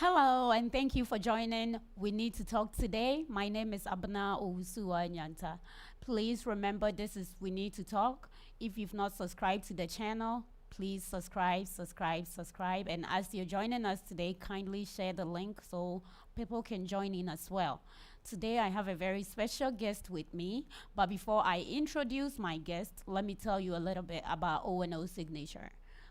Hello, and thank you for joining. We need to talk today. My name is Abna Owusuwa Nyanta. Please remember this is We Need to Talk. If you've not subscribed to the channel, please subscribe. And as you're joining us today, kindly share the link so people can join in as well. Today, I have a very special guest with me. But before I introduce my guest, let me tell you a little bit about O&O Signature.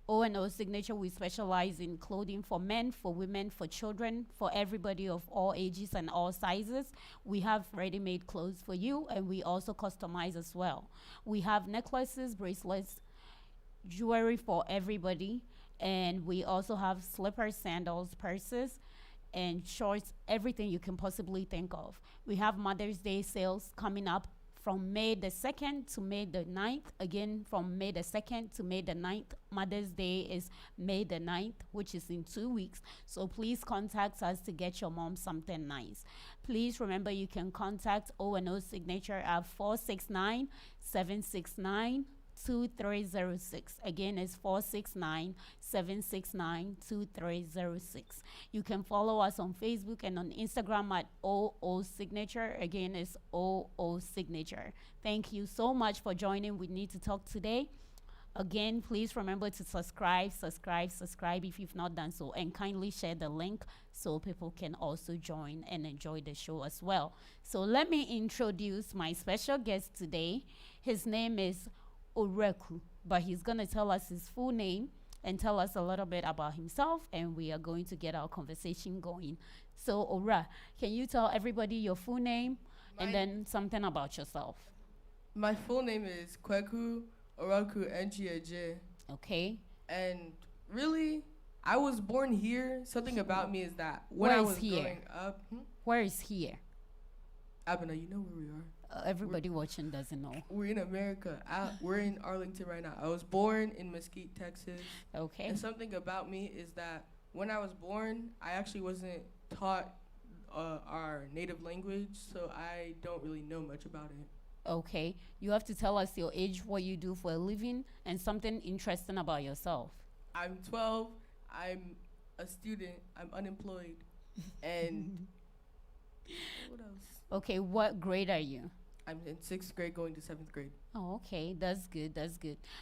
O&O Signature, we specialize in clothing for men, for women, for children, for everybody of all ages and all sizes. We have ready-made clothes for you, and we also customize as well. We have necklaces, bracelets, jewelry for everybody, and we also have slippers, sandals, purses, and shorts, everything you can possibly think of. We have Mother's Day sales coming up from May the 2nd to May the 9th. Again, from May the 2nd to May the 9th. Mother's Day is May the 9th, which is in 2 weeks. So please contact us to get your mom something nice. Please remember you can contact O&O Signature at 469-769-2306. Again, it's 469-769-2306. You can follow us on Facebook and on Instagram at OO Signature. Again, it's OO Signature. Thank you so much for joining We Need to Talk today. Again, please remember to subscribe if you've not done so, and kindly share the link so people can also join and enjoy the show as well. So let me introduce my special guest today. His name is Oreku, but he's going to tell us his full name and tell us a little bit about himself, and we are going to get our conversation going. So, Ora, can you tell everybody your full name and then something about yourself? My full name is Kweku Oraku Enchieje. Okay. And really, I was born here. Something about me is that when I was growing up... Where is here? Abena, you know where we are. Everybody watching doesn't know. We're in America. We're in Arlington right now. I was born in Mesquite, Texas. Okay. And something about me is that when I was born, I actually wasn't taught our native language, so I don't really know much about it. Okay. You have to tell us your age, what you do for a living, and something interesting about yourself. I'm 12. I'm a student. I'm unemployed. And what else? Okay, what grade are you? I'm in 6th grade going to 7th grade. Oh, okay. That's good.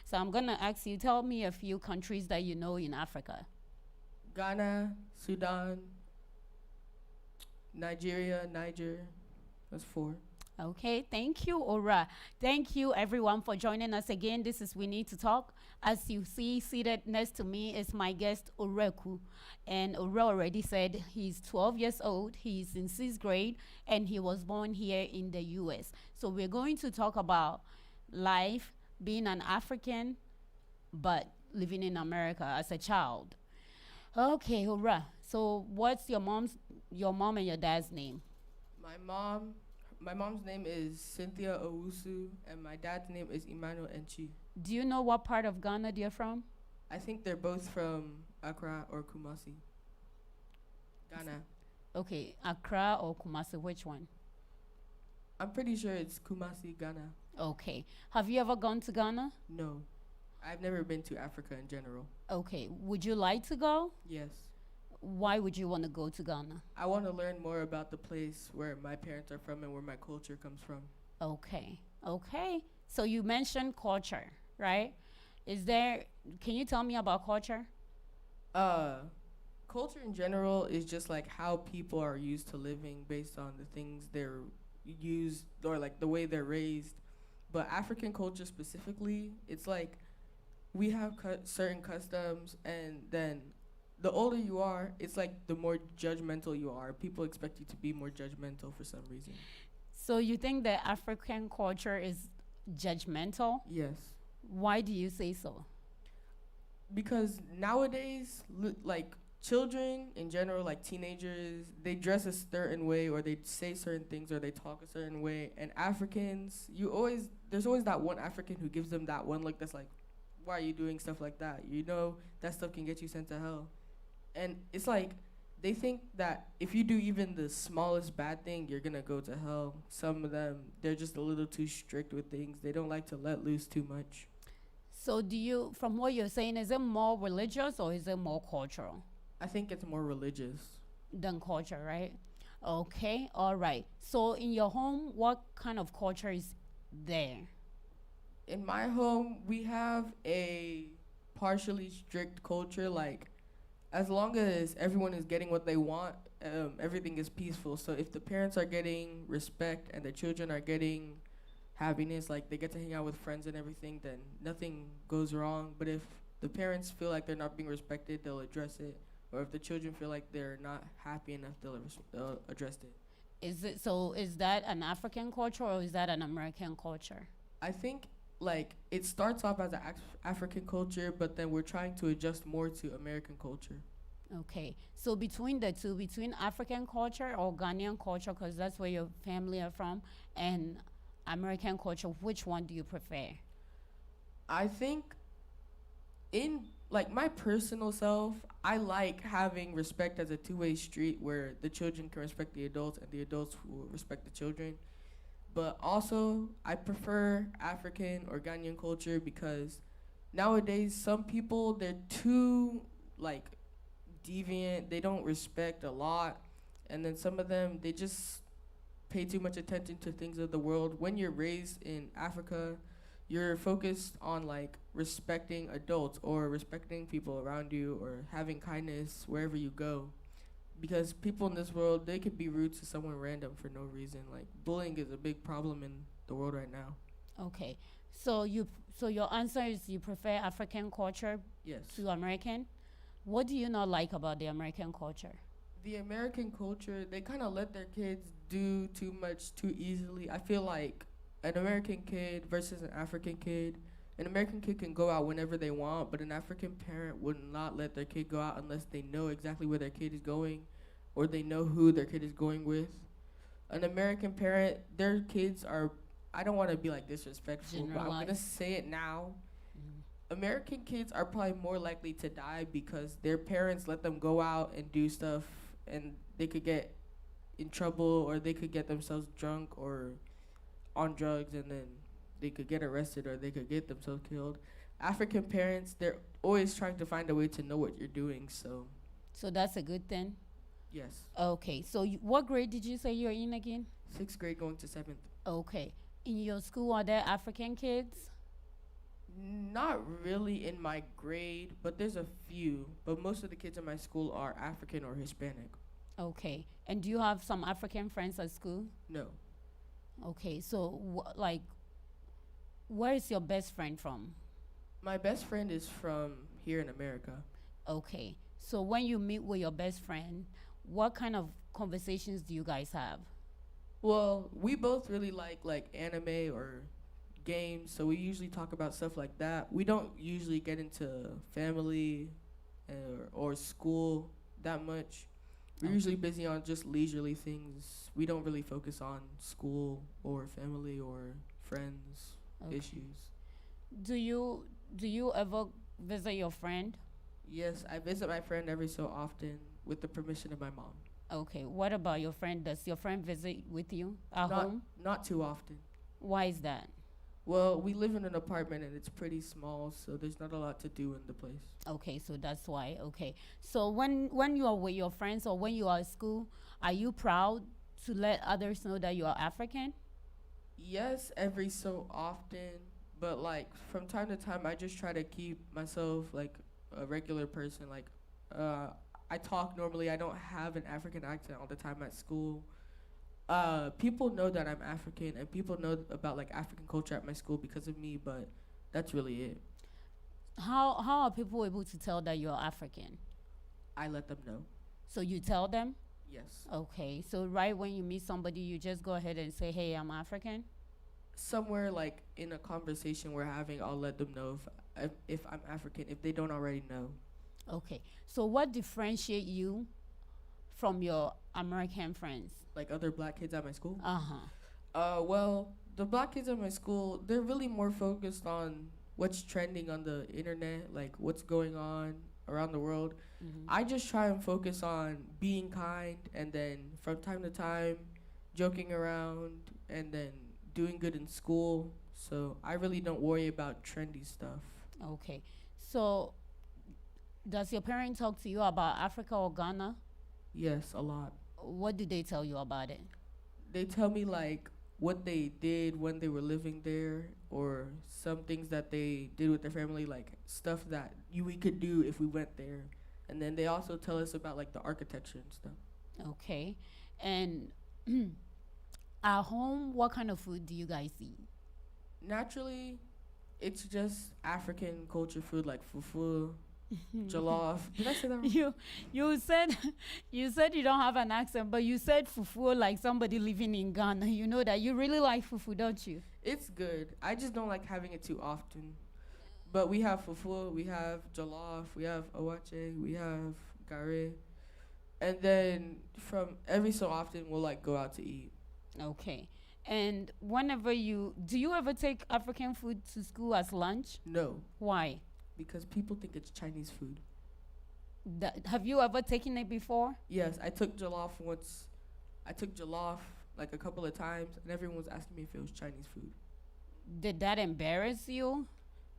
So I'm going to ask you, tell me a few countries that you know in Africa. Ghana, Sudan, Niger. That's 4. Okay, thank you, Ora. Thank you, everyone, for joining us again. This is We Need to Talk. As you see, seated next to me is my guest, Oreku. And Ora already said he's 12 years old, he's in 6th grade, and he was born here in the U.S. So we're going to talk about life, being an African, but living in America as a child. Okay, Ora. So what's your mom and your dad's name? My mom's name is Cynthia Owusu, and my dad's name is Emmanuel Enchi. Do you know what part of Ghana they're from? I think they're both from Accra or Kumasi. Ghana. Okay, Accra or Kumasi, which one? I'm pretty sure it's Kumasi, Ghana. Okay. Have you ever gone to Ghana? No. I've never been to Africa in general. Okay. Would you like to go? Yes. Why would you want to go to Ghana? I want to learn more about the place where my parents are from and where my culture comes from. Okay. So you mentioned culture, right? Can you tell me about culture? Culture in general is just like how people are used to living based on the things they're used or like the way they're raised. But African culture specifically, it's like we have certain customs, and then the older you are, it's like the more judgmental you are. People expect you to be more judgmental for some reason. So you think that African culture is judgmental? Yes. Why do you say so? Because nowadays, like children in general, like teenagers, they dress a certain way, or they say certain things, or they talk a certain way. And Africans, there's always that one African who gives them that one look that's like, why are you doing stuff like that? You know, that stuff can get you sent to hell. And it's like, they think that if you do even the smallest bad thing, you're gonna go to hell. Some of them, they're just a little too strict with things. They don't like to let loose too much. So from what you're saying, is it more religious or is it more cultural? I think it's more religious. than culture, right? Okay, all right. So in your home, what kind of culture is there? In my home, we have a partially strict culture. Like, as long as everyone is getting what they want, everything is peaceful. So if the parents are getting respect and the children are getting happiness, like they get to hang out with friends and everything, then nothing goes wrong. But if the parents feel like they're not being respected, they'll address it. Or if the children feel like they're not happy enough, they'll address it. Is it so? Is that an African culture or is that an American culture? I think like it starts off as an African culture, but then we're trying to adjust more to American culture. Okay, so between the two, between African culture or Ghanaian culture, because that's where your family are from, and American culture, which one do you prefer? I think in like my personal self, I like having respect as a two-way street where the children can respect the adults and the adults will respect the children. But also, I prefer African or Ghanaian culture because nowadays some people they're too like deviant. They don't respect a lot, and then some of them they just pay too much attention to things of the world. When you're raised in Africa, you're focused on like respecting adults or respecting people around you or having kindness wherever you go. Because people in this world, they could be rude to someone random for no reason. Like bullying is a big problem in the world right now. Okay, so your answer is you prefer African culture Yes. to American. What do you not like about the American culture? The American culture, they kind of let their kids do too much too easily. I feel like an American kid versus an American kid can go out whenever they want, but an African parent would not let their kid go out unless they know exactly where their kid is going or they know who their kid is going with. An American parent, their kids are, I don't want to be like disrespectful, but I'm going to Generalize. say it now. Mhm. American kids are probably more likely to die because their parents let them go out and do stuff and they could get in trouble or they could get themselves drunk or on drugs and then they could get arrested or they could get themselves killed. African parents, they're always trying to find a way to know what you're doing, so So that's a good thing. yes. Okay, so what grade did you say you're in again? 6th grade going to 7th. Okay, in your school are there African kids? Not really in my grade, but there's a few. But most of the kids in my school are African or Hispanic. Okay, and do you have some African friends at school? No. Okay, so like, where is your best friend from? My best friend is from here in America. Okay, so when you meet with your best friend, what kind of conversations do you guys have? Well, we both really like anime or games, so we usually talk about stuff like that. We don't usually get into family or school that much. We're Okay. usually busy on just leisurely things. We don't really focus on school or family or friends Okay. issues. Do you ever visit your friend? Yes, I visit my friend every so often with the permission of my mom. Okay, what about your friend? Does your friend visit with you at Not home? not too often. Why is that? Well, we live in an apartment and it's pretty small, so there's not a lot to do in the place. Okay, so that's why. Okay, so when you are with your friends or when you are at school, are you proud to let others know that you are African? Yes, every so often, but like from time to time, I just try to keep myself like a regular person. Like, uh, I talk normally. I don't have an African accent all the time at school. People know that I'm African, and people know about like African culture at my school because of me. But that's really it. How are people able to tell that you're African? I let them know. So you tell them? Yes. Okay, so right when you meet somebody, you just go ahead and say, "Hey, I'm African." Somewhere like in a conversation we're having, I'll let them know if I'm African if they don't already know. Okay, so what differentiate you from your American friends? Like other black kids at my school. Uh huh. Well, the black kids at my school, they're really more focused on what's trending on the internet, like what's going on around the world. Mm-hmm. I just try and focus on being kind and then from time to time joking around and then doing good in school. So I really don't worry about trendy stuff. Okay, so does your parent talk to you about Africa or Ghana? Yes, a lot. What do they tell you about it? They tell me like what they did when they were living there, or some things that they did with their family, like stuff that we could do if we went there. And then they also tell us about like the architecture and stuff. Okay. And at home, what kind of food do you guys eat? Naturally, it's just African culture food like fufu, jollof. Did I say that wrong? You said you said you don't have an accent, but you said fufu like somebody living in Ghana. You know that you really like fufu, don't you? It's good. I just don't like having it too often. But we have fufu, we have jollof, we have awache, we have gare, and then from every so often we'll like go out to eat. Okay. And whenever do you ever take African food to school as lunch? No, Why? because people think it's Chinese food. Have you ever taken it before? Yes, I took jollof once. I took jollof like a couple of times, and everyone was asking me if it was Chinese food. Did that embarrass you?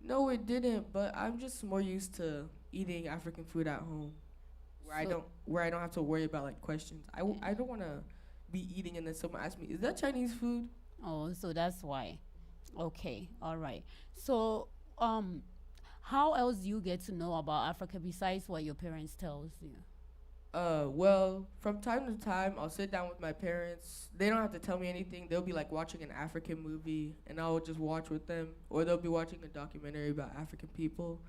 No, it didn't. But I'm just more used to eating African food at home, So- where I don't have to worry about like questions. I don't want to be eating and then someone asks me, "Is that Chinese food?" Oh, so that's why. Okay, all right. So, how else do you get to know about Africa besides what your parents tells you? Well, from time to time, I'll sit down with my parents. They don't have to tell me anything. They'll be like watching an African movie, and I'll just watch with them. Or they'll be watching a documentary about African people,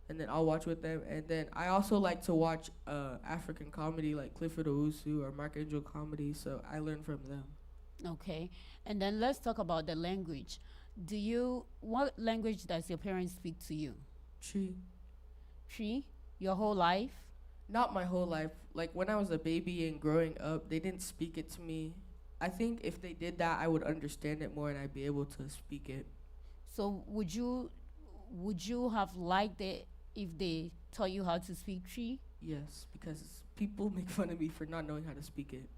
and then I'll watch with them. And then I also like to watch African comedy, like Clifford Owusu or Mark Angel comedy. So I learn from them. Okay, and then let's talk about the language. What language does your parents speak to you? Tree. Tree? Your whole life? Not my whole life. Like when I was a baby and growing up, they didn't speak it to me. I think if they did that, I would understand it more and I'd be able to speak it. So would you have liked it if they taught you how to speak Tree? Yes, because people make fun of me for not knowing how to speak it.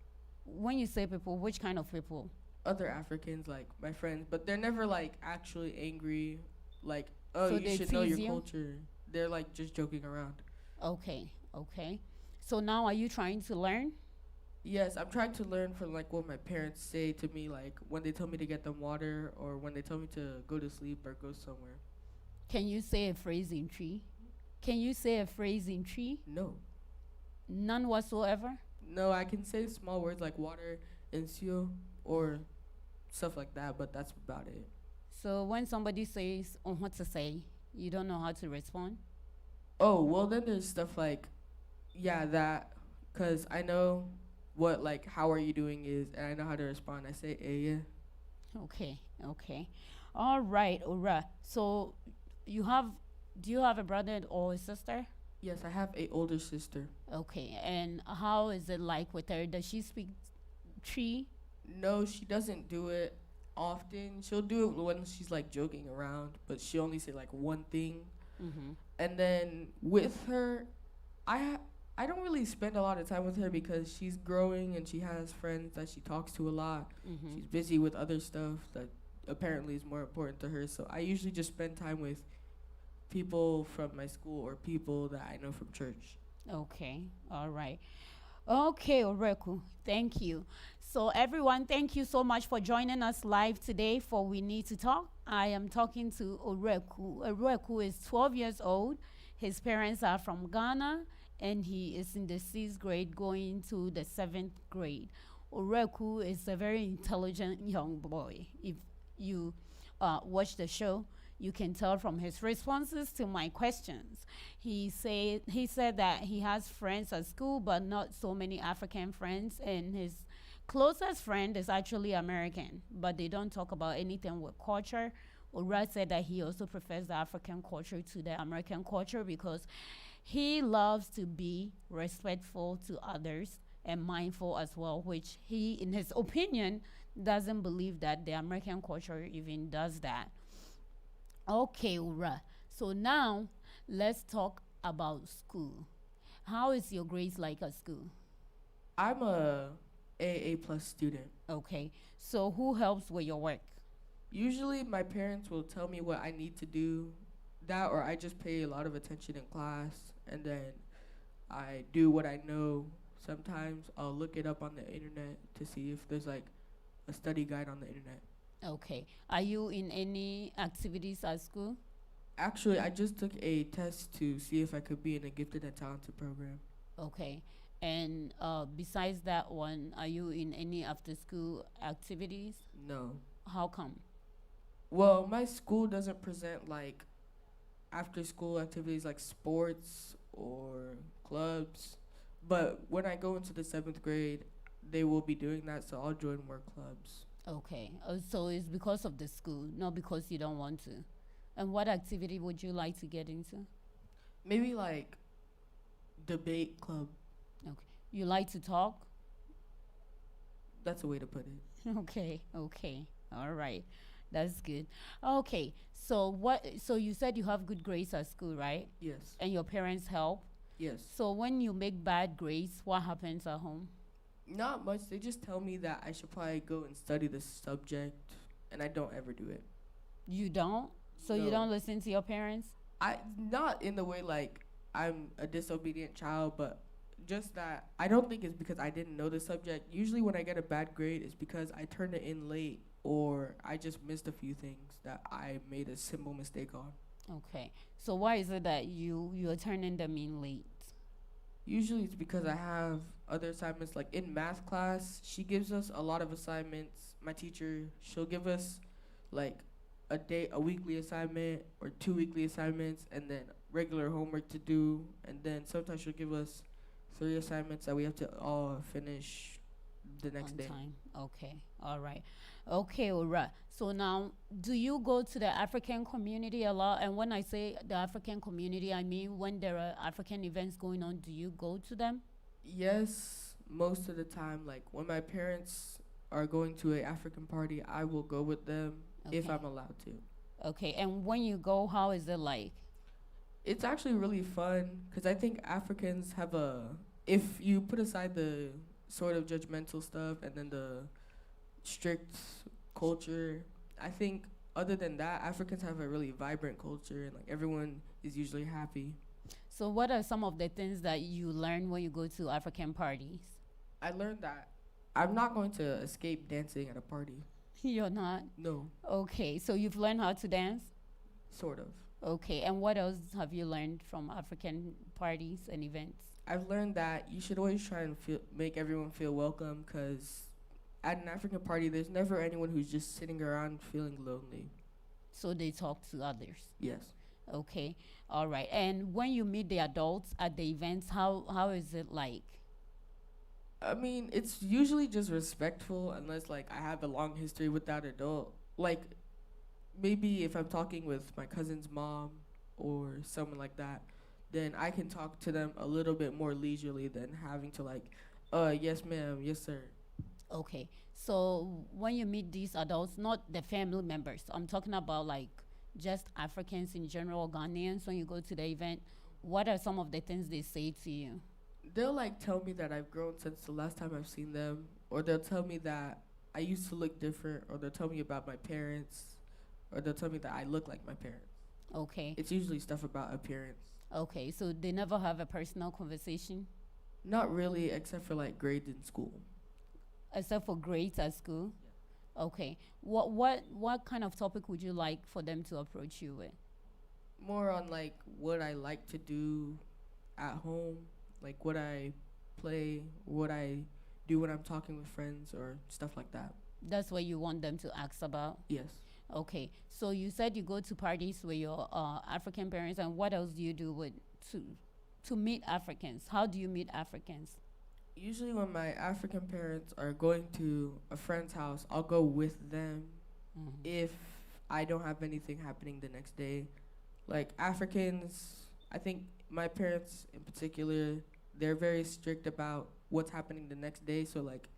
When you say people, which kind of people? Other Africans, like my friends, but they're never like actually angry. Like, oh, So you they should know your tease you? culture. They're like just joking around. Okay, okay. So now are you trying to learn? Yes, I'm trying to learn from like what my parents say to me, like when they tell me to get them water or when they tell me to go to sleep or go somewhere. Can you say a phrase in Tree? Can you say a phrase in Tree? No. None whatsoever? No, I can say small words like water and sio or stuff like that, but that's about it. So when somebody says on what to say, you don't know how to respond? Oh, well, then there's stuff like, yeah, that, because I know what, like, how are you doing is, and I know how to respond. I say, yeah. Okay, okay. All right, all right. So you have, do you have a brother or a sister? Yes, I have a older sister. Okay, and how is it like with her? Does she speak Tree? No, she doesn't do it often. She'll do it when she's, like, joking around, but she only say, like, one thing. Mm-hmm. And then with her, I don't really spend a lot of time with her because she's growing and she has friends that she talks to a lot. Mm-hmm. She's busy with other stuff that apparently is more important to her. So I usually just spend time with people from my school or people that I know from church. Okay, all right. Okay, Oreku, thank you. So, everyone, thank you so much for joining us live today for We Need to Talk. I am talking to Oreku. Oreku is 12 years old. His parents are from Ghana, and he is in the 6th grade going to the 7th grade. Oreku is a very intelligent young boy. If you watch the show, you can tell from his responses to my questions. He said that he has friends at school, but not so many African friends, and his closest friend is actually American, but they don't talk about anything with culture. Ura said that he also prefers the African culture to the American culture because he loves to be respectful to others and mindful as well, which he, in his opinion, doesn't believe that the American culture even does that. Okay, Ura. So now let's talk about school. How is your grades like at school? I'm a plus student. Okay. So who helps with your work? Usually my parents will tell me what I need to do, that or I just pay a lot of attention in class and then I do what I know Sometimes I'll look it up on the internet to see if there's like a study guide on the internet. Okay. Are you in any activities at school? Actually, I just took a test to see if I could be in a gifted and talented program. Okay. And besides that one, are you in any after school activities? No. How come? Well, my school doesn't present like after school activities like sports or clubs. But when I go into the 7th grade, they will be doing that, so I'll join more clubs. Okay. So it's because of the school, not because you don't want to. And what activity would you like to get into? Maybe like debate club. Okay. You like to talk? That's a way to put it. Okay. Okay. All right. That's good. Okay. So you said you have good grades at school, right? Yes. And your parents help? Yes. So when you make bad grades, what happens at home? Not much. They just tell me that I should probably go and study the subject, and I don't ever do it. You don't? So you No. don't listen to your parents? I not in the way like I'm a disobedient child, but just that I don't think it's because I didn't know the subject. Usually when I get a bad grade, it's because I turned it in late or I just missed a few things that I made a simple mistake on. Okay. So why is it that you're turning them in late? Usually it's because I have other assignments. Like in math class, she gives us a lot of assignments. My teacher, she'll give us like a weekly assignment or 2 weekly assignments, and then regular homework to do. And then sometimes she'll give us 3 assignments that we have to all finish the next On day. time. Okay. All right. Okay, all right. So now, do you go to the African community a lot? And when I say the African community, I mean when there are African events going on, do you go to them? Yes, most of the time. Like when my parents are going to a African party, I will go with them if Okay. I'm allowed to. Okay. And when you go, how is it like? It's actually really fun because I think Africans have if you put aside the sort of judgmental stuff and then the strict culture, I think other than that, Africans have a really vibrant culture and like everyone is usually happy. So what are some of the things that you learn when you go to African parties? I learned that I'm not going to escape dancing at a party. You're not? No, Okay. So you've learned how to dance? sort of. Okay. And what else have you learned from African parties and events? I've learned that you should always try and make everyone feel welcome because at an African party, there's never anyone who's just sitting around feeling lonely. So they talk to others. Yes. Okay. All right. And when you meet the adults at the events, how is it like? I mean, it's usually just respectful unless like I have a long history with that adult. Like maybe if I'm talking with my cousin's mom or someone like that, then I can talk to them a little bit more leisurely than having to like, yes ma'am, yes sir. Okay. So when you meet these adults, not the family members, I'm talking about like just Africans in general, Ghanaians, when you go to the event, what are some of the things they say to you? They'll like tell me that I've grown since the last time I've seen them, or they'll tell me that I used to look different, or they'll tell me about my parents, or they'll tell me that I look like my parents. Okay. It's usually stuff about appearance. Okay. So they never have a personal conversation Not really, except for like grades in school. except for grades at school? Okay. What kind of topic would you like for them to approach you with? More on like what I like to do at home, like what I play, what I do when I'm talking with friends or stuff like that. That's what you want them to ask about? Yes. Okay. So you said you go to parties with your African parents, and what else do you do to meet Africans? How do you meet Africans? Usually when my African parents are going to a friend's house, I'll go with them Mhm. if I don't have anything happening the next day. Like Africans, I think my parents in particular, they're very strict about what's happening the next day. So like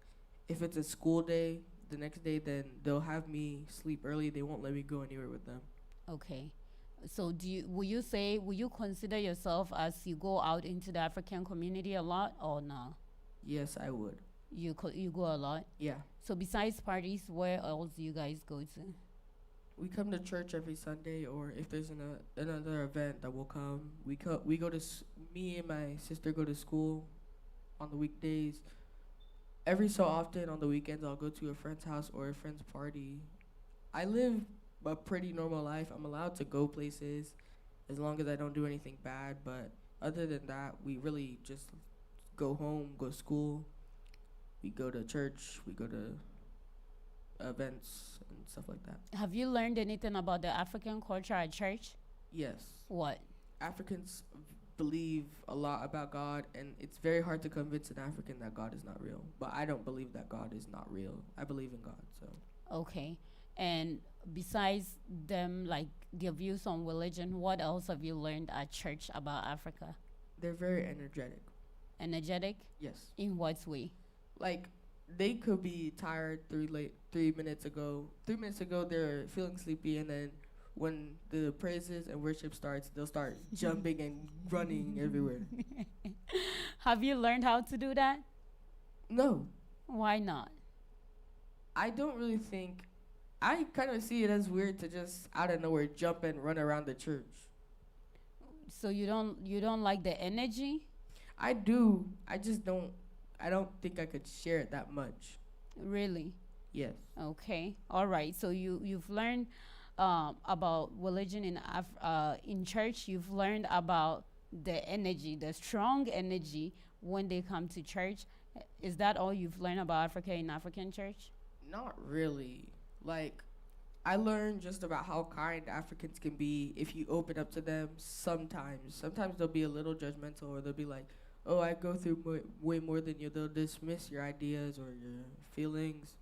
if it's a school day, the next day, then they'll have me sleep early. They won't let me go anywhere with them. Okay. So will you consider yourself as you go out into the African community a lot or no? Yes, I would. You go a lot? Yeah. So besides parties, where else do you guys go to? We come to church every Sunday, or if there's another event that will come, we go to me and my sister go to school, on the weekdays. Every so often on the weekends, I'll go to a friend's house or a friend's party. I live a pretty normal life. I'm allowed to go places as long as I don't do anything bad. But other than that, we really just go home, go to school. We go to church. We go to events and stuff like that. Have you learned anything about the African culture at church? Yes. What? Africans believe a lot about God, and it's very hard to convince an African that God is not real. But I don't believe that God is not real. I believe in God, so. Okay. And besides them, like their views on religion, what else have you learned at church about Africa? They're very energetic. Energetic? Yes. In what way? Like, they could be tired 3 minutes ago. 3 minutes ago, they're feeling sleepy, and then when the praises and worship starts, they'll start jumping and running everywhere. Have you learned how to do that? No, Why not? I don't really think. I kind of see it as weird to just out of nowhere jump and run around the church. So you don't like the energy? I do. I just don't. I don't think I could share it that much. Really? Yes. Okay. All right. So you've learned about religion in church. You've learned about the energy, the strong energy when they come to church. Is that all you've learned about Africa in African church? Not really. Like, I learned just about how kind Africans can be if you open up to them sometimes. Sometimes they'll be a little judgmental, or they'll be like, oh, I go through way more than you. They'll dismiss your ideas or your feelings.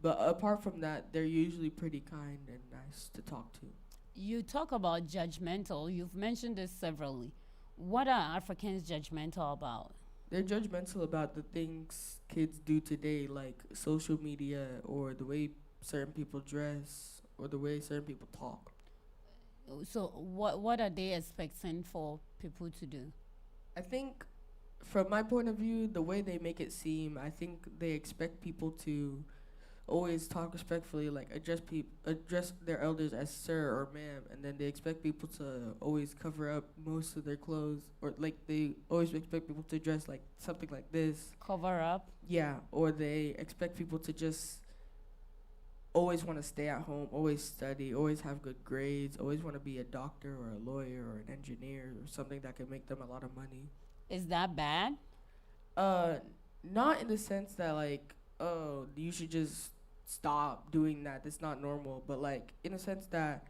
But apart from that, they're usually pretty kind and nice to talk to. You talk about judgmental. You've mentioned this severally. What are Africans judgmental about? They're judgmental about the things kids do today, like social media or the way certain people dress or the way certain people talk. So what are they expecting for people to do? I think, from my point of view, the way they make it seem, I think they expect people to always talk respectfully, like address their elders as sir or ma'am, and then they expect people to always cover up most of their clothes, or like they always expect people to dress like something like this. Cover up? Yeah, or they expect people to just always want to stay at home, always study, always have good grades, always want to be a doctor or a lawyer or an engineer or something that can make them a lot of money. Is that bad? Not in the sense that like, oh, you should just stop doing that. That's not normal. But like in a sense that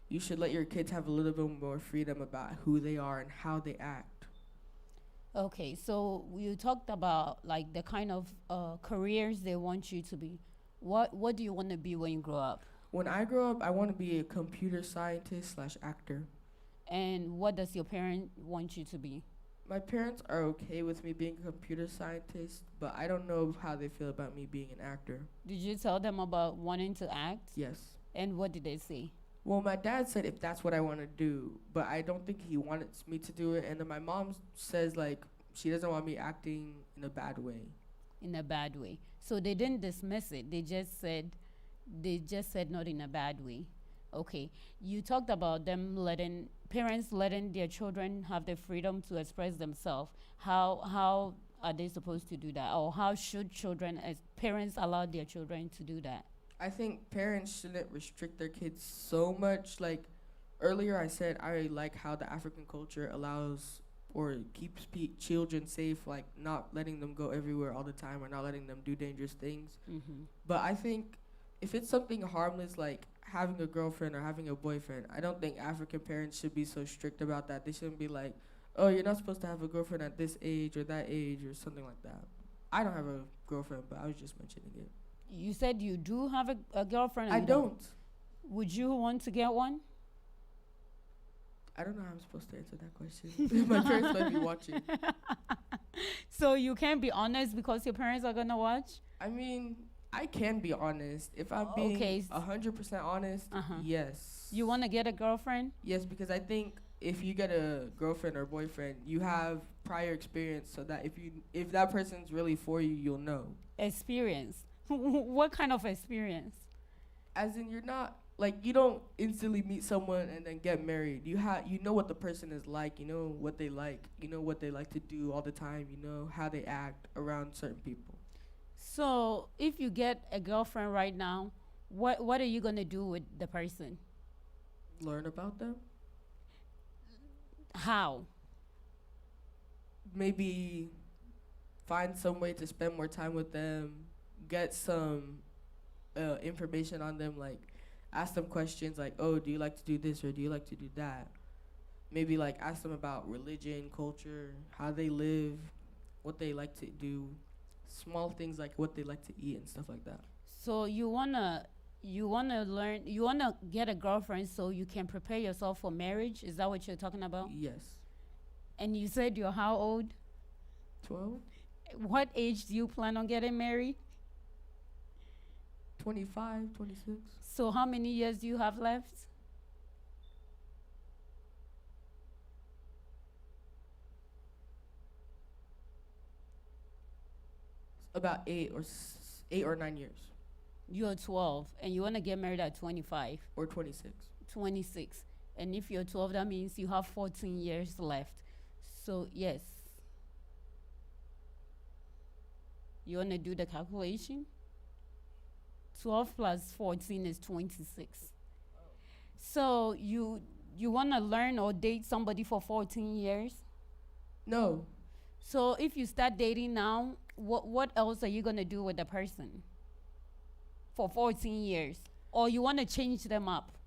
you should let your kids have a little bit more freedom about who they are and how they act. Okay, so you talked about like the kind of careers they want you to be. What do you want to be when you grow up? When I grow up, I want to be a computer scientist / actor. And what does your parent want you to be? My parents are okay with me being a computer scientist, but I don't know how they feel about me being an actor. Did you tell them about wanting to act? Yes. And what did they say? Well, my dad said if that's what I want to do, but I don't think he wanted me to do it. And then my mom says, like, she doesn't want me acting in a bad way. In a bad way. So they didn't dismiss it. They just said not in a bad way. Okay. You talked about parents letting their children have the freedom to express themselves. How are they supposed to do that? Or how should parents allow their children to do that? I think parents shouldn't restrict their kids so much. Like earlier I said, I like how the African culture allows or keeps children safe, like not letting them go everywhere all the time or not letting them do dangerous things. Mm-hmm. But I think if it's something harmless like having a girlfriend or having a boyfriend, I don't think African parents should be so strict about that. They shouldn't be like, oh, you're not supposed to have a girlfriend at this age or that age or something like that. I don't have a girlfriend, but I was just mentioning it. You said you do have a girlfriend? I don't. Would you want to get one? I don't know how I'm supposed to answer that question. My parents might be watching. So you can't be honest because your parents are going to watch? I mean, I can be honest. If I'm being 100% honest, yes. You want to get a girlfriend? Yes, because I think if you get a girlfriend or boyfriend, you have prior experience so that if that person's really for you, you'll know. Experience? What kind of experience? As in, you're not like you don't instantly meet someone and then get married. You know what the person is like, you know what they like, you know what they like to do all the time, you know how they act around certain people. So if you get a girlfriend right now, what are you gonna do with the person? Learn about them. How? Maybe find some way to spend more time with them, get some information on them, like ask them questions like, oh, do you like to do this or do you like to do that? Maybe like ask them about religion, culture, how they live, what they like to do, small things like what they like to eat and stuff like that. So you wanna learn, you wanna get a girlfriend so you can prepare yourself for marriage. Is that what you're talking about? Yes. And you said you're how old? 12, What age do you plan on getting married? 25, 26. So how many years do you have left? About 8 or 9 years You're 12 and you want to get married at 25, or 26. 26. And if you're 12, that means you have 14 years left. So, yes. You want to do the calculation? 12 plus 14 is 26. So, you want to learn or date somebody for 14 years? No. So, if you start dating now, what else are you going to do with the person for 14 years? Or you want to change them up?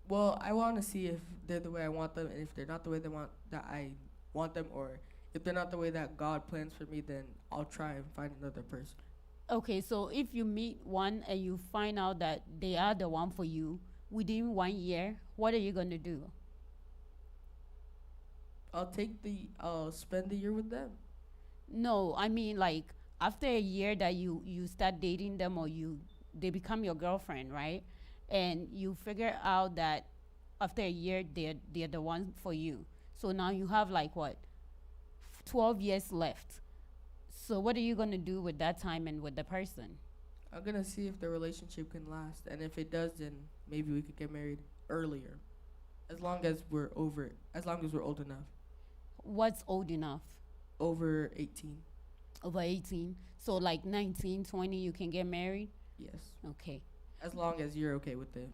Well, I want to see if they're the way I want them, and if they're not the way I want them, or if they're not the way that God plans for me, then I'll try and find another person. Okay, so if you meet one and you find out that they are the one for you within 1 year, what are you going to do? I'll spend the year with them. No, I mean like after a year that you start dating them or they become your girlfriend, right? And you figure out that after a year they're the one for you. So now you have like what? 12 years left. So what are you going to do with that time and with the person? I'm gonna see if the relationship can last, and if it does, then maybe we could get married earlier, as long as we're old enough, What's old enough? over 18. Over 18. So like 19, 20 you can get married? Yes, Okay. as long as you're okay with it,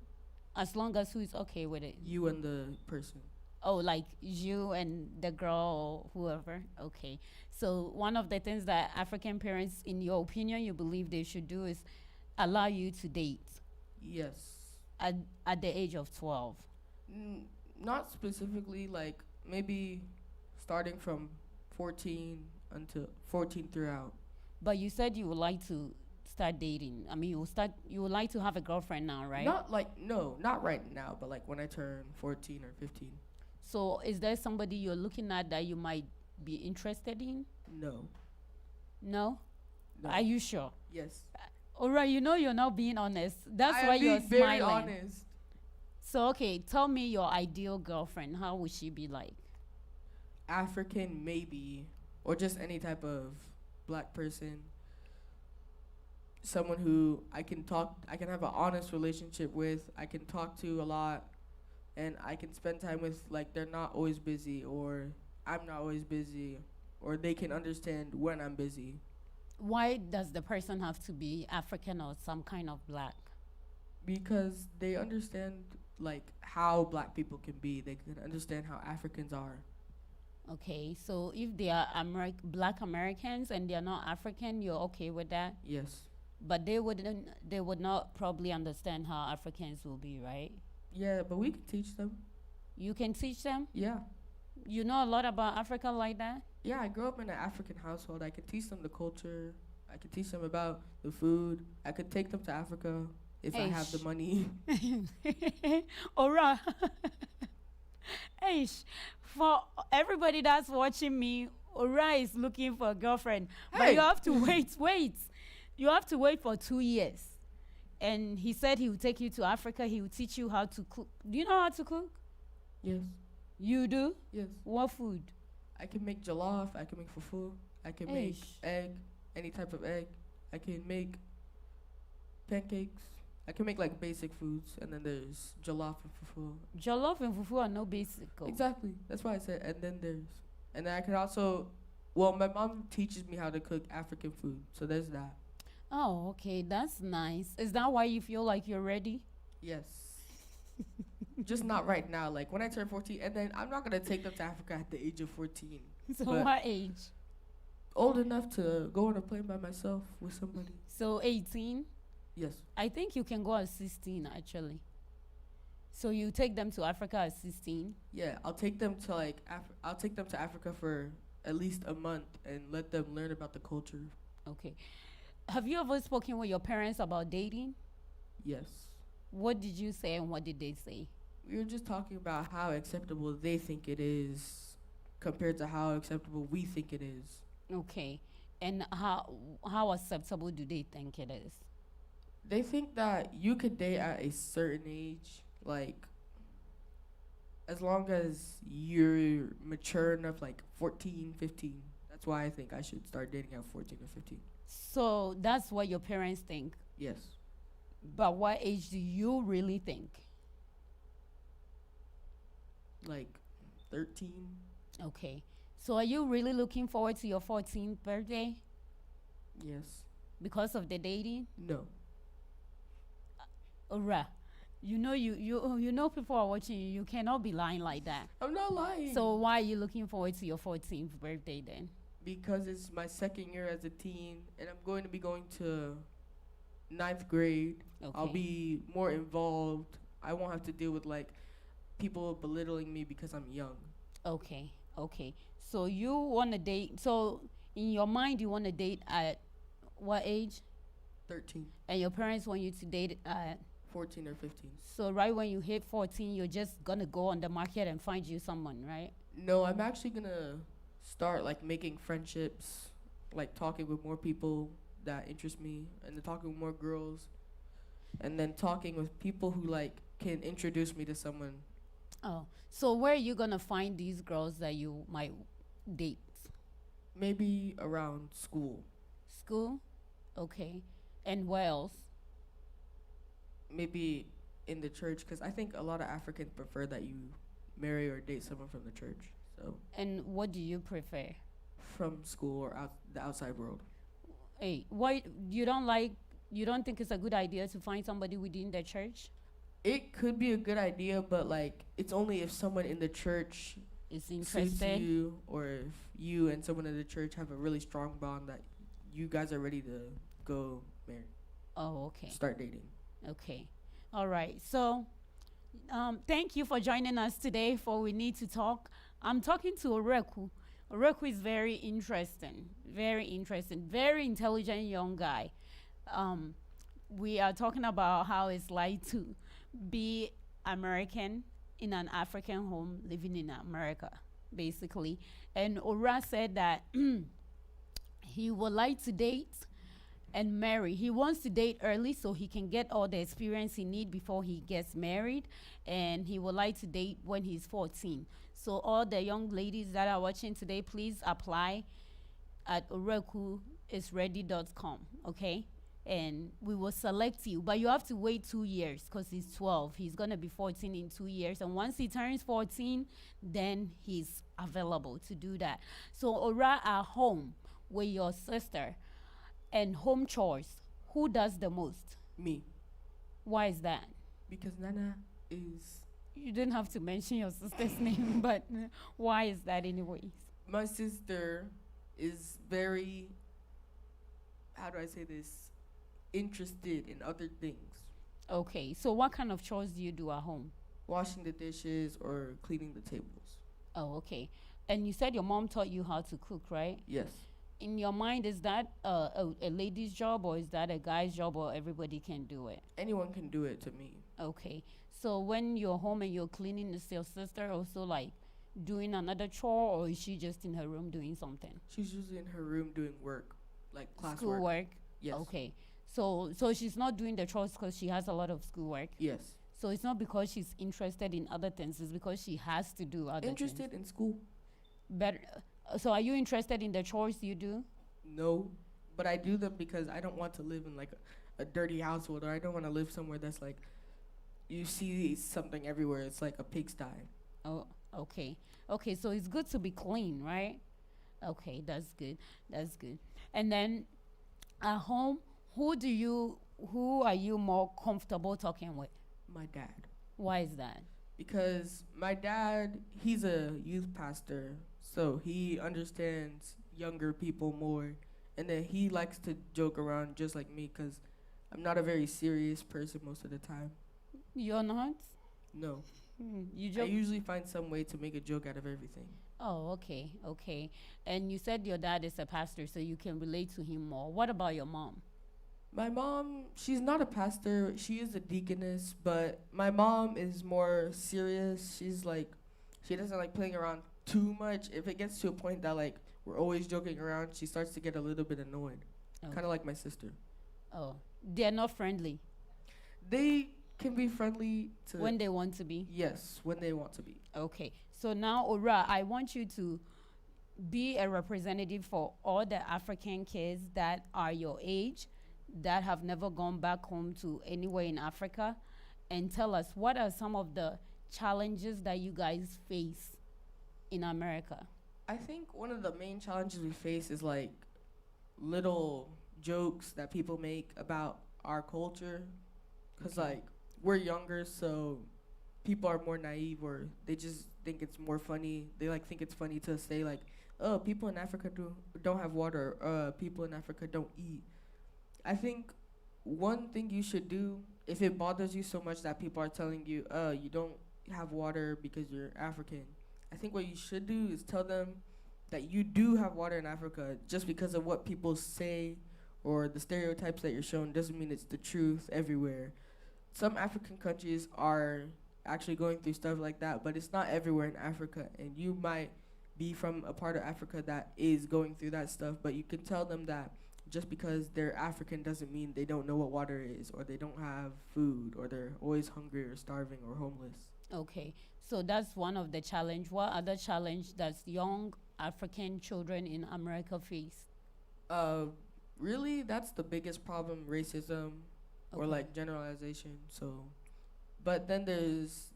As long as who's okay with it. you and the person. Oh, like you and the girl or whoever. Okay. So one of the things that African parents, in your opinion, you believe they should do is allow you to date Yes. at, at the age of 12. Not specifically, like maybe starting from 14 until 14 throughout. But you said you would like to start dating. I mean, you would like to have a girlfriend now, right? Not like no, not right now, but like when I turn 14 or 15. So is there somebody you're looking at that you might be interested in? No. No? No. Are you sure? Yes. All right, you know you're not being honest. That's I why am you're being very smiling. honest. So okay, tell me your ideal girlfriend. How would she be like? African maybe, or just any type of black person. Someone who I can have an honest relationship with, I can talk to a lot, and I can spend time with, like they're not always busy, or I'm not always busy, or they can understand when I'm busy. Why does the person have to be African or some kind of black? Because they understand like how black people can be. They can understand how Africans are. Okay, so if they are black Americans and they are not African, you're okay with that? Yes. But they would not probably understand how Africans will be, right? Yeah, but we can teach them. You can teach them? Yeah. You know a lot about Africa like that? Yeah, I grew up in an African household. I can teach them the culture. I can teach them about the food. I could take them to Africa if I have the money. Alright. Eish, for everybody that's watching me, Ora is looking for a girlfriend. But Hey. you have to wait. You have to wait for 2 years. And he said he would take you to Africa. He would teach you how to cook. Do you know how to cook? Yes. You do? Yes. What food? I can make jollof. I can make fufu. I can make Eish. egg, any type of egg. I can make pancakes. I can make like basic foods, and then there's jollof and fufu. Jollof and fufu are no basic. Oh. Exactly. That's why I said. And then I can also, well, my mom teaches me how to cook African food, so there's that. Oh, okay, that's nice. Is that why you feel like you're ready? Yes. Just not right now. Like when I turn 14, and then I'm not gonna take them to Africa at the age of 14. So But- what age? Old enough to go on a plane by myself with somebody. So 18? Yes. I think you can go at 16 actually. So you take them to Africa at 16? Yeah, I'll take them to like I'll take them to Africa for at least a month and let them learn about the culture. Okay. Have you ever spoken with your parents about dating? Yes. What did you say and what did they say? We were just talking about how acceptable they think it is compared to how acceptable we think it is. Okay. And how acceptable do they think it is? They think that you could date at a certain age, like as long as you're mature enough, like 14, 15. That's why I think I should start dating at 14 or 15. So that's what your parents think. Yes. But what age do you really think? Like 13. Okay. So are you really looking forward to your 14th birthday Yes. because of the dating? No. Ora, you know people are watching you. You cannot be lying like that. I'm not lying. So why are you looking forward to your 14th birthday then? Because it's my second year as a teen, and I'm going to be going to ninth grade. Okay. I'll be more involved. I won't have to deal with like people belittling me because I'm young. Okay. Okay. So you want to date. So in your mind, you want to date at what age? 13, And your parents want you to date at. 14 or 15. So right when you hit 14, you're just gonna go on the market and find you someone, right? No, I'm actually gonna start like making friendships, like talking with more people that interest me, and then talking with more girls, and then talking with people who like can introduce me to someone. Oh, so where are you gonna find these girls that you might date? Maybe around school. School? Okay. And where else? Maybe in the church, because I think a lot of Africans prefer that you marry or date someone from the church. So And what do you prefer? from school or out the outside world. Hey, why you don't think it's a good idea to find somebody within the church? It could be a good idea, but like it's only if someone in the church Is suits interested? you, or if you and someone in the church have a really strong bond that you guys are ready to go marry, Oh, okay. start dating. Okay. All right. So, thank you for joining us today for We Need to Talk. I'm talking to Oreku. Oreku is very interesting, very intelligent young guy. We are talking about how it's like to be American in an African home living in America, basically. And Ora said that he would like to date and marry. He wants to date early so he can get all the experience he need before he gets married, and he would like to date when he's 14. So all the young ladies that are watching today, please apply at orekuisready.com, okay? And we will select you, but you have to wait 2 years because he's 12. He's gonna be 14 in 2 years, and once he turns 14, then he's available to do that. So Ora at home with your sister and home chores, who does the most? Me, Why is that? because Nana is You didn't have to mention your sister's name, but why is that anyways? my sister is very, how do I say this, interested in other things. Okay, so what kind of chores do you do at home? Washing the dishes or cleaning the tables. Oh, okay. And you said your mom taught you how to cook, right? Yes. In your mind, is that a lady's job or is that a guy's job or everybody can do it? Anyone can do it to me. Okay. So when you're home and you're cleaning, is your sister also like doing another chore or is she just in her room doing something? She's usually in her room doing work, like classwork. Schoolwork? Yes. Okay. So she's not doing the chores because she has a lot of schoolwork. Yes. So it's not because she's interested in other things, it's because she has to do other Interested things. in school? But so are you interested in the chores you do? No, but I do them because I don't want to live in like a dirty household, or I don't want to live somewhere that's like you see something everywhere. It's like a pigsty. Oh, okay. Okay, so it's good to be clean, right? Okay, that's good. That's good. And then at home, who are you more comfortable talking with? My dad. Why is that? Because my dad, he's a youth pastor, so he understands younger people more, and then he likes to joke around just like me, because I'm not a very serious person most of the time. You're not? No, You I joke. usually find some way to make a joke out of everything. Oh, okay, okay. And you said your dad is a pastor, so you can relate to him more. What about your mom? My mom, she's not a pastor, she is a deaconess, but my mom is more serious. She's like, she doesn't like playing around too much. If it gets to a point that like we're always joking around, she starts to get a little bit annoyed. Oh, Kind of like my sister. oh, they're not friendly They can be friendly to, when they want to be. yes, when they want to be. Okay, so now, Ora, I want you to be a representative for all the African kids that are your age that have never gone back home to anywhere in Africa, and tell us what are some of the challenges that you guys face in America. I think one of the main challenges we face is like little jokes that people make about our culture, because Okay. like we're younger, so people are more naive, or they just think it's more funny. They like think it's funny to say like, oh, people in Africa don't have water, people in Africa don't eat. I think one thing you should do, if it bothers you so much that people are telling you, you don't have water because you're African, I think what you should do is tell them that you do have water in Africa. Just because of what people say or the stereotypes that you're shown doesn't mean it's the truth everywhere. Some African countries are actually going through stuff like that, but it's not everywhere in Africa. And you might be from a part of Africa that is going through that stuff, but you can tell them that just because they're African doesn't mean they don't know what water is, or they don't have food, or they're always hungry or starving or homeless. Okay, so that's one of the challenge. What other challenge does young African children in America face? Uh, Really, that's the biggest problem, racism or Okay. like generalization. So, but then there's,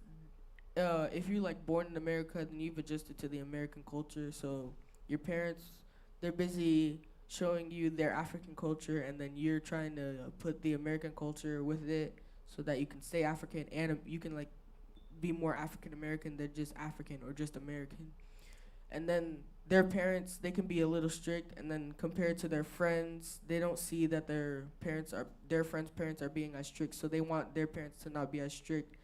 if you're like born in America, then you've adjusted to the American culture. So your parents, they're busy showing you their African culture, and then you're trying to put the American culture with it, so that you can stay African and you can like be more African American than just African or just American. And then their parents, they can be a little strict, and then compared to their friends, they don't see that their friends' parents are being as strict, so they want their parents to not be as strict.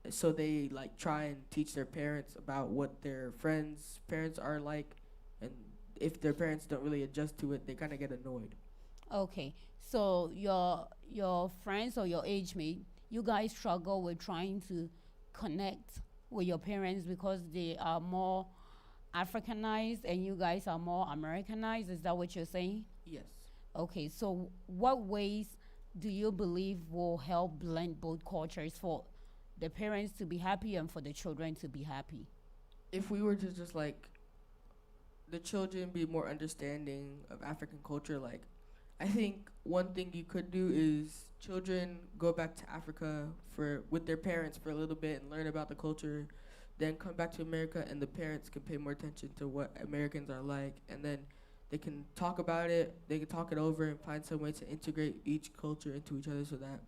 So they like try and teach their parents about what their friends' parents are like, and if their parents don't really adjust to it, they kind of get annoyed. Okay, so your friends or your age mate, you guys struggle with trying to connect with your parents because they are more Africanized and you guys are more Americanized. Is that what you're saying? Yes. Okay, so what ways do you believe will help blend both cultures for the parents to be happy and for the children to be happy? If we were to just like the children be more understanding of African culture, like I think one thing you could do is children go back to Africa for with their parents for a little bit and learn about the culture, then come back to America, and the parents can pay more attention to what Americans are like, and then they can talk about it, they can talk it over and find some way to integrate each culture into each other so that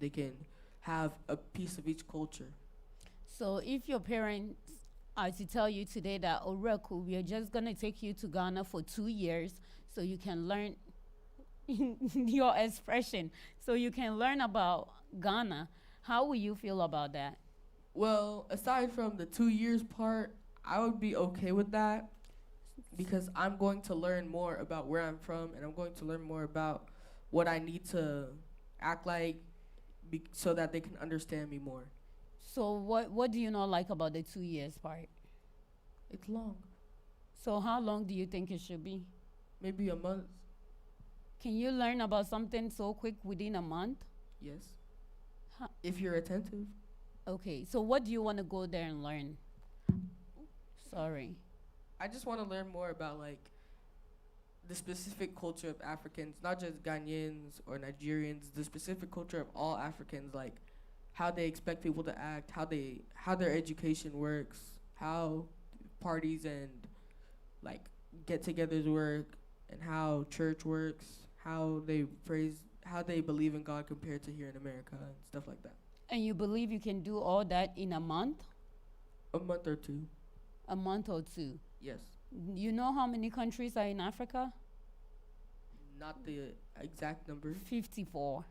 they can have a piece of each culture. So if your parents are to tell you today that, oh, Reku, we are just going to take you to Ghana for 2 years so you can learn your expression, so you can learn about Ghana, how will you feel about that? Well, aside from the 2 years part, I would be okay with that because I'm going to learn more about where I'm from, and I'm going to learn more about what I need to act like so that they can understand me more. So what do you not like about the 2 years part? It's long. So how long do you think it should be? Maybe a month. Can you learn about something so quick within a month? Yes. Huh. If you're attentive. Okay, so what do you want to go there and learn? Sorry. I just want to learn more about like the specific culture of Africans, not just Ghanaians or Nigerians, the specific culture of all Africans, like how they expect people to act, how their education works, how parties and like get-togethers work, and how church works, how they believe in God compared to here in America and stuff like that. And you believe you can do all that in a month? A month or two. A month or two? Yes. You know how many countries are in Africa? Not the exact number. 54.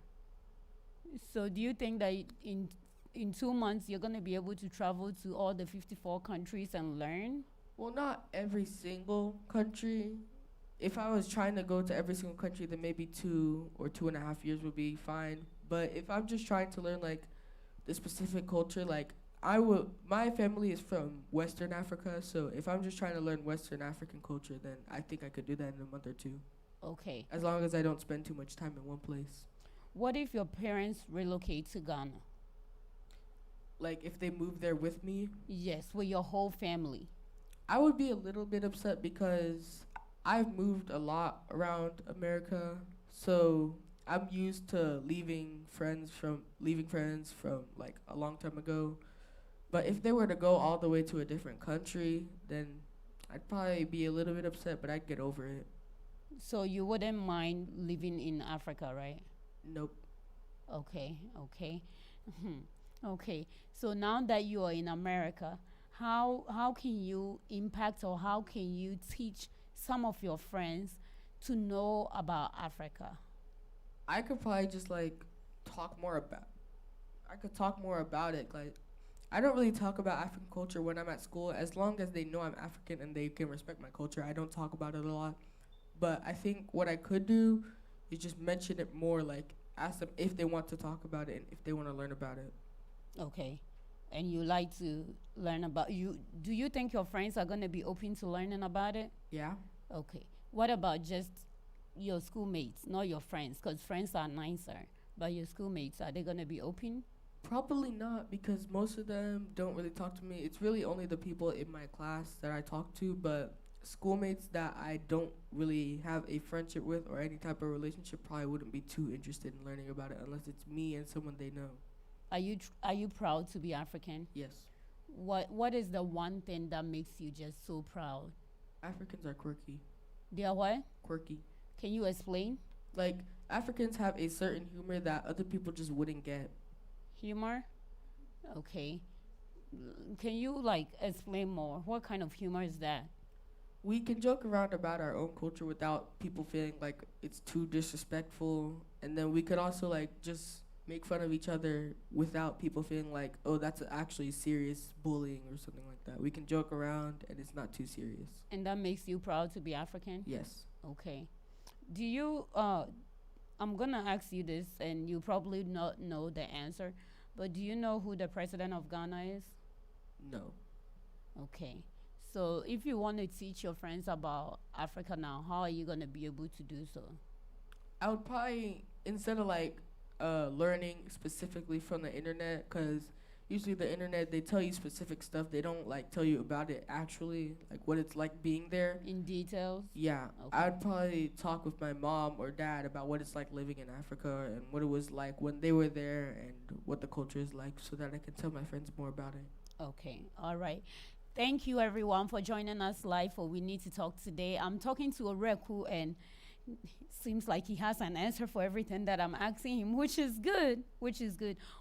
So do you think that in 2 months you're going to be able to travel to all the 54 countries and learn? Well, not every single country. If I was trying to go to every single country, then maybe 2 or 2.5 years would be fine. But if I'm just trying to learn like the specific culture, like my family is from Western Africa, so if I'm just trying to learn Western African culture, then I think I could do that in a month or two. Okay. As long as I don't spend too much time in one place. What if your parents relocate to Ghana? Like if they move there with me, Yes, with your whole family. I would be a little bit upset because I've moved a lot around America, so I'm used to leaving friends from like a long time ago. But if they were to go all the way to a different country, then I'd probably be a little bit upset, but I'd get over it. So you wouldn't mind living in Africa, right? Nope. Okay, okay. Okay. So now that you are in America, how can you impact or how can you teach some of your friends to know about Africa? I could probably just like talk more about I could talk more about it. Like I don't really talk about African culture when I'm at school. As long as they know I'm African and they can respect my culture, I don't talk about it a lot. But I think what I could do is just mention it more, like ask them if they want to talk about it and if they want to learn about it. Okay. And you like to learn about you do you think your friends are going to be open to learning about it? Yeah. Okay. What about just your schoolmates, not your friends? Because friends are nicer. But your schoolmates, are they going to be open? Probably not because most of them don't really talk to me. It's really only the people in my class that I talk to, but schoolmates that I don't really have a friendship with or any type of relationship probably wouldn't be too interested in learning about it unless it's me and someone they know. Are you proud to be African? Yes. What is the one thing that makes you just so proud? Africans are quirky. They are what? Quirky. Can you explain? Like Africans have a certain humor that other people just wouldn't get. Humor? Okay. Can you like explain more? What kind of humor is that? We can joke around about our own culture without people feeling like it's too disrespectful, and then we could also like just make fun of each other without people feeling like, oh, that's actually serious bullying or something like that. We can joke around and it's not too serious. And that makes you proud to be African? Yes. Okay. Do you I'm gonna ask you this and you probably not know the answer, but do you know who the president of Ghana is? No. Okay. So if you want to teach your friends about Africa now, how are you gonna be able to do so? I would probably, instead of like learning specifically from the internet, because usually the internet, they tell you specific stuff. They don't like tell you about it actually, like what it's like being there. In details? Yeah. Okay. I'd probably talk with my mom or dad about what it's like living in Africa and what it was like when they were there and what the culture is like so that I can tell my friends more about it. Okay. All right. Thank you everyone for joining us live for We Need to Talk today. I'm talking to Oreku and seems like he has an answer for everything that I'm asking him, which is good,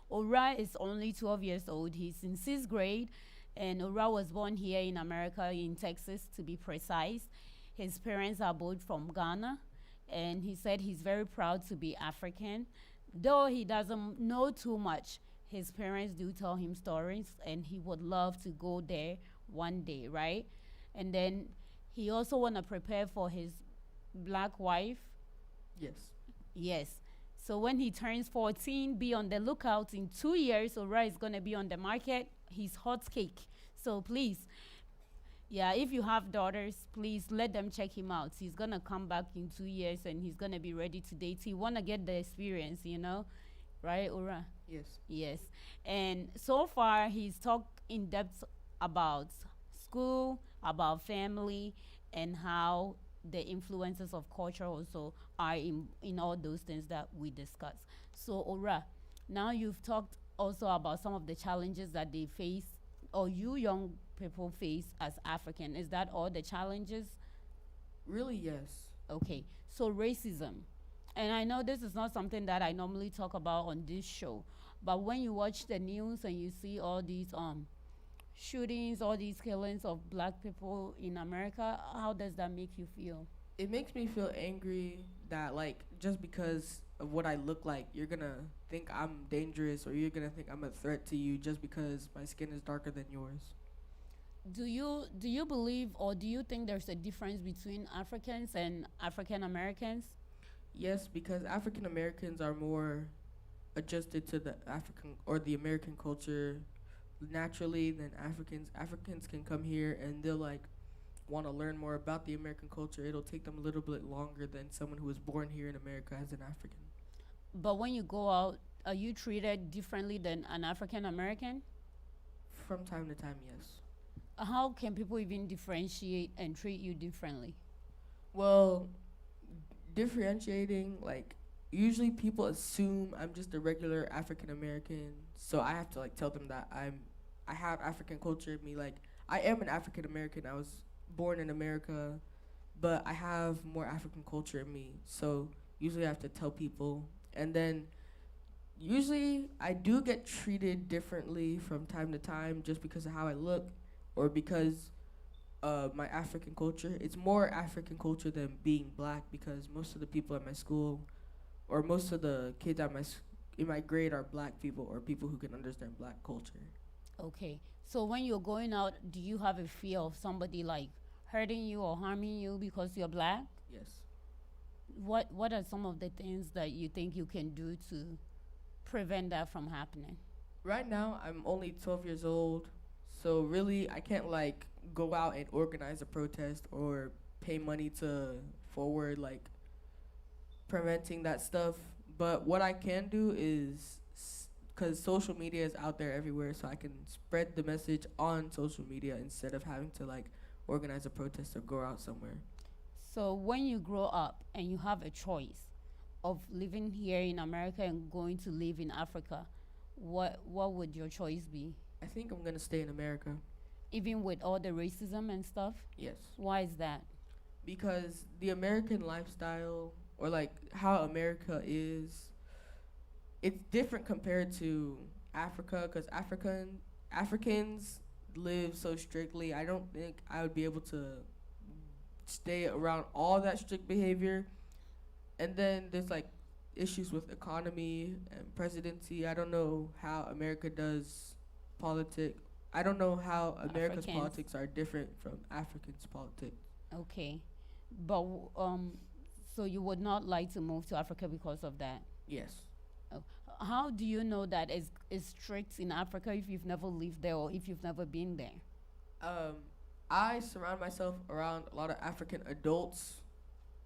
Ora is only 12 years old. He's in 6th grade, and Ora was born here in America, in Texas, to be precise. His parents are both from Ghana, and he said he's very proud to be African. Though he doesn't know too much, his parents do tell him stories, and he would love to go there one day, right? And then he also want to prepare for his black wife. Yes. Yes. So when he turns 14, be on the lookout. In 2 years, Ora is going to be on the market. He's hot cake. So please, yeah, if you have daughters, please let them check him out. He's going to come back in 2 years and he's going to be ready to date. He want to get the experience, you know? Right, Ora? Yes. Yes. And so far, he's talked in depth about school, about family, and how the influences of culture also are in all those things that we discuss. So, Ora, now you've talked also about some of the challenges that they face or you young people face as African. Is that all the challenges? Really, yes. Okay, so racism. And I know this is not something that I normally talk about on this show, but when you watch the news and you see all these shootings, all these killings of black people in America, how does that make you feel? It makes me feel angry that like just because of what I look like, you're gonna think I'm dangerous or you're gonna think I'm a threat to you just because my skin is darker than yours. Do you believe or do you think there's a difference between Africans and African Americans? Yes, because African Americans are more adjusted to the African or the American culture naturally than Africans. Africans can come here and they'll like want to learn more about the American culture. It'll take them a little bit longer than someone who was born here in America as an African. But when you go out, are you treated differently than an African American? From time to time, yes. How can people even differentiate and treat you differently? Well, differentiating, like, usually people assume I'm just a regular African American, so I have to like tell them that I have African culture in me. Like, I am an African American. I was born in America, but I have more African culture in me. So usually I have to tell people, and then usually I do get treated differently from time to time just because of how I look or because my African culture. It's more African culture than being black because most of the people at my school or most of the kids at in my grade are black people or people who can understand black culture. Okay. So when you're going out, do you have a fear of somebody like hurting you or harming you because you're black? Yes. What are some of the things that you think you can do to prevent that from happening? Right now, I'm only 12 years old, so really I can't like go out and organize a protest or pay money to forward like preventing that stuff. But what I can do is, because social media is out there everywhere, so I can spread the message on social media instead of having to like organize a protest or go out somewhere. So when you grow up and you have a choice of living here in America and going to live in Africa, what would your choice be? I think I'm gonna stay in America. Even with all the racism and stuff? Yes. Why is that? Because the American lifestyle or like how America is, it's different compared to Africa because Africans live so strictly. I don't think I would be able to stay around all that strict behavior. And then there's like issues with economy and presidency. I don't know how America does politics. I don't know how America's Africans. politics are different from Africans' politics. Okay. But so you would not like to move to Africa because of that? Yes. Oh. How do you know that is strict in Africa if you've never lived there or if you've never been there? I surround myself around a lot of African adults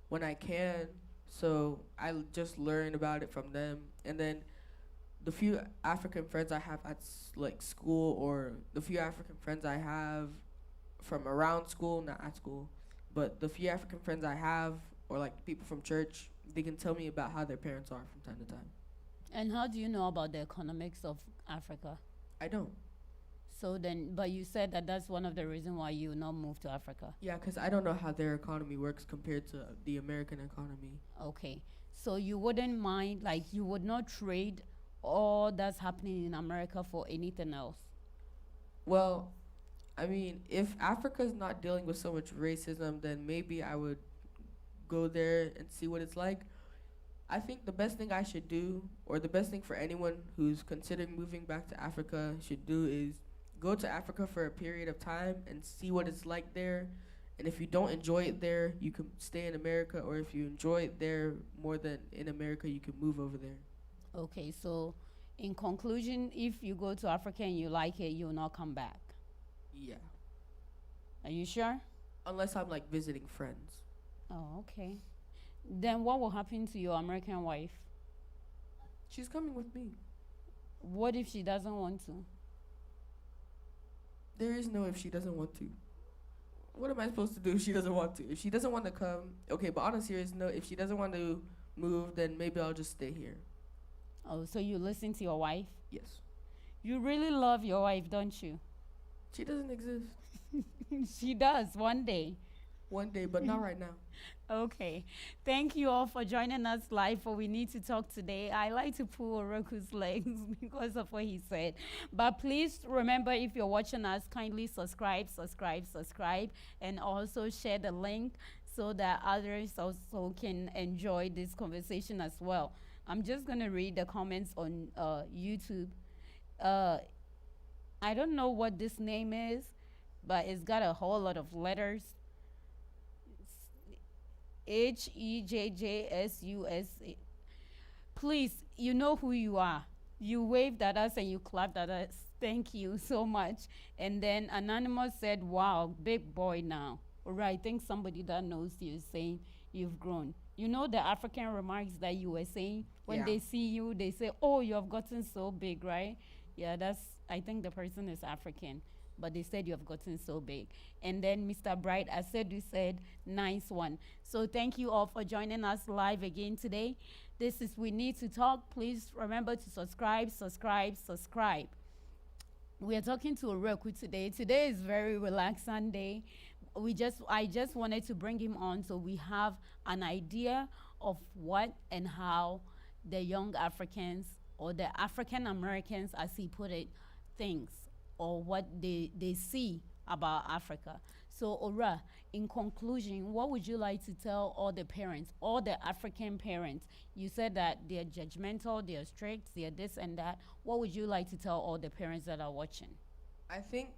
when I can, so just learn about it from them. And then the few African friends I have at like school, or the few African friends I have from around school, not at school, but the few African friends I have, or like people from church, they can tell me about how their parents are from time to time. And how do you know about the economics of Africa? I don't. So then, but you said that that's one of the reasons why you not move to Africa. Yeah, because I don't know how their economy works compared to the American economy. Okay. So you wouldn't mind, like, you would not trade all that's happening in America for anything else? Well, I mean, if Africa's not dealing with so much racism, then maybe I would go there and see what it's like. I think the best thing I should do, or the best thing for anyone who's considering moving back to Africa should do, is go to Africa for a period of time and see what it's like there. And if you don't enjoy it there, you can stay in America, or if you enjoy it there more than in America, you can move over there. Okay, so in conclusion, if you go to Africa and you like it, you'll not come back. Yeah. Are you sure? Unless I'm like visiting friends. Oh, okay. Then what will happen to your American wife? She's coming with me. What if she doesn't want to? There is no if she doesn't want to. What am I supposed to do if she doesn't want to? If she doesn't want to come, okay, but on a serious note, if she doesn't want to move, then maybe I'll just stay here. Oh, so you listen to your wife? Yes. You really love your wife, don't you? She doesn't exist. She does one day. One day, but not right now. Okay. Thank you all for joining us live for We Need to Talk today. I like to pull Oroku's legs because of what he said. But please remember, if you're watching us, kindly subscribe, and also share the link so that others also can enjoy this conversation as well. I'm just going to read the comments on YouTube. Uh, I don't know what this name is, but it's got a whole lot of letters. HEJJSUS. Please, you know who you are. You waved at us and you clapped at us. Thank you so much. And then Anonymous said, wow, big boy now. All right, I think somebody that knows you is saying you've grown. You know the African remarks that you were saying? When they see you, they say, oh, you have gotten so big, right? Yeah, I think the person is African. But they said you have gotten so big. And then Mr. Bright, I said you said, nice one. So thank you all for joining us live again today. This is We Need to Talk. Please remember to subscribe. We are talking to Oroku today. Today is very relaxed Sunday. I just wanted to bring him on so we have an idea of what and how the young Africans or the African Americans, as he put it, thinks or what they see about Africa. So, Ora, in conclusion, what would you like to tell all the parents, all the African parents? You said that they're judgmental, they're strict, they're this and that. What would you like to tell all the parents that are watching? I think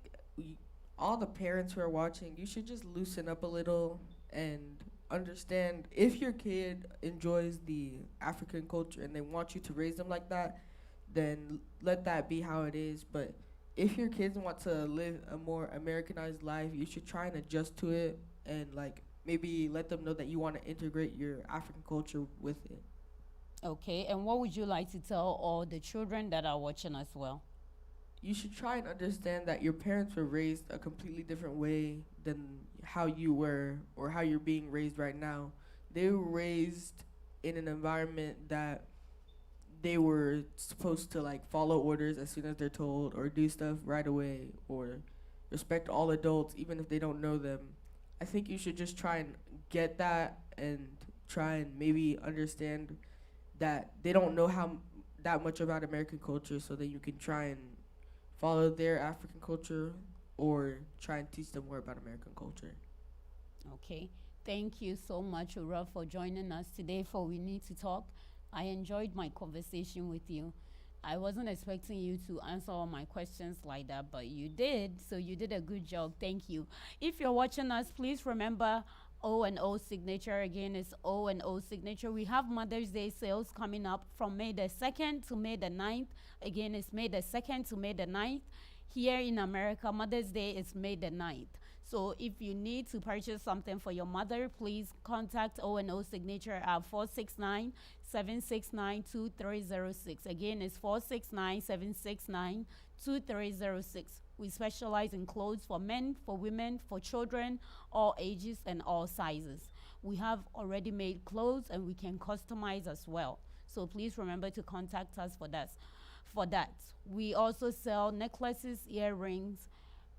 all the parents who are watching, you should just loosen up a little and understand if your kid enjoys the African culture and they want you to raise them like that, then let that be how it is. But if your kids want to live a more Americanized life, you should try and adjust to it and like maybe let them know that you want to integrate your African culture with it. Okay, and what would you like to tell all the children that are watching as well? You should try and understand that your parents were raised a completely different way than how you were or how you're being raised right now. They were raised in an environment that they were supposed to like follow orders as soon as they're told or do stuff right away or respect all adults even if they don't know them. I think you should just try and get that and try and maybe understand that they don't know that much about American culture so that you can try and follow their African culture or try and teach them more about American culture. Okay. Thank you so much, Ura, for joining us today for We Need to Talk. I enjoyed my conversation with you. I wasn't expecting you to answer all my questions like that, but you did, so you did a good job. Thank you. If you're watching us, please remember O&O signature. Again, it's O&O signature. We have Mother's Day sales coming up from May the 2nd to May the 9th. Again, it's May the 2nd to May the 9th. Here in America, Mother's Day is May the 9th. So if you need to purchase something for your mother, please contact O&O Signature at 469-769-2306. Again, it's 469-769-2306. We specialize in clothes for men, for women, for children, all ages and all sizes. We have already made clothes and we can customize as well. So please remember to contact us for that. We also sell necklaces, earrings,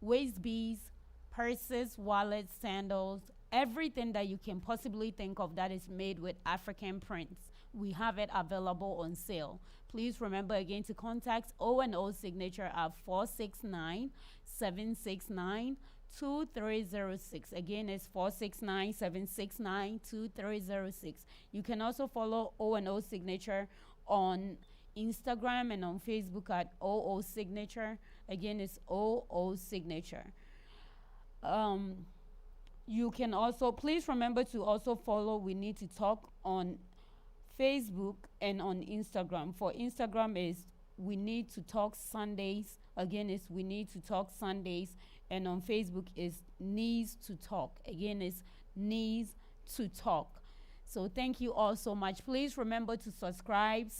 waist beads, purses, wallets, sandals, everything that you can possibly think of that is made with African prints. We have it available on sale. Please remember again to contact O&O Signature at 469-769-2306. Again, it's 469-769-2306. You can also follow O&O Signature on Instagram and on Facebook at OO Signature. Again, it's OO Signature. You can also, please remember to also follow We Need to Talk on Facebook and on Instagram. For Instagram is We Need to Talk Sundays. Again, it's We Need to Talk Sundays. And on Facebook is Needs to Talk. Again, it's Needs to Talk. So thank you all so much. Please remember to subscribe.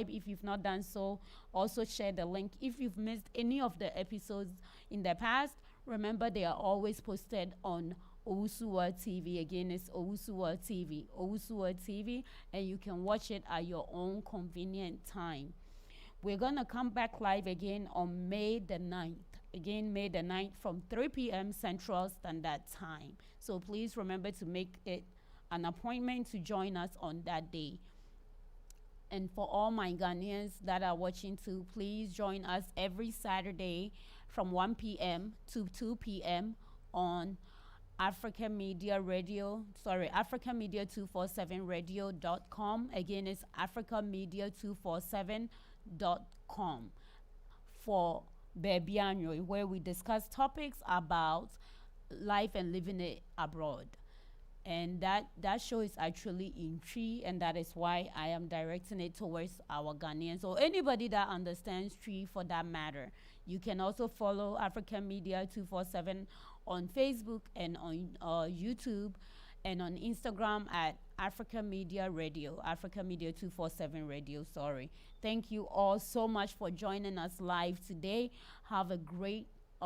If you've not done so, also share the link. If you've missed any of the episodes in the past, Remember, they are always posted on Owusuwa TV. Again, it's Owusuwa TV. Owusuwa TV, and you can watch it at your own convenient time. We're going to come back live again on May the 9th. Again, May the 9th from 3 p.m. Central Standard Time. So please remember to make it an appointment to join us on that day. And for all my Ghanaians that are watching too, please join us every Saturday from 1 p.m. to 2 p.m. on African Media Radio, African Media 247radio.com. Again, it's African Media 247.com for Baby Anyo, where we discuss topics about life and living it abroad. And that show is actually in Tree, and that is why I am directing it towards our Ghanaians or anybody that understands Tree for that matter. You can also follow African Media 247 on Facebook and on YouTube and on Instagram at African Media Radio, African Media 247 Radio, sorry. Thank you all so much for joining us live today. Have a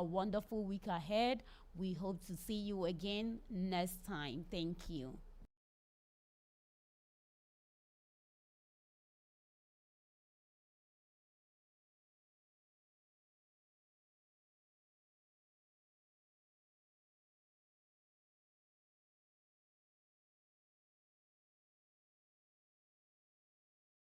wonderful week ahead. We hope to see you again next time. Thank you.